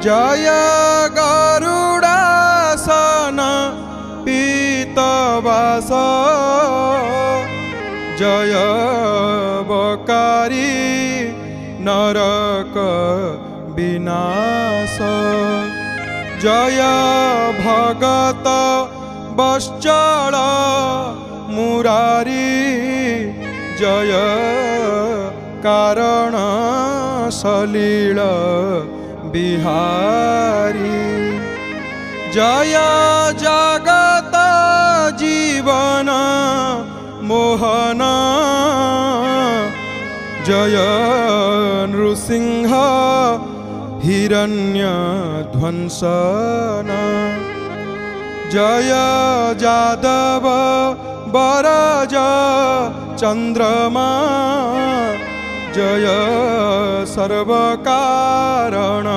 जय गरुडासन पीतवास जय बकारी नरक विनाश जय भगत बश्चल मुरारी जय कारण सलील बिहारी जय जगत जीवन मोहन जय नृसिंह हिरण्य ध्वंसन जय जादव बरज चंद्रमा जय सर्वकारण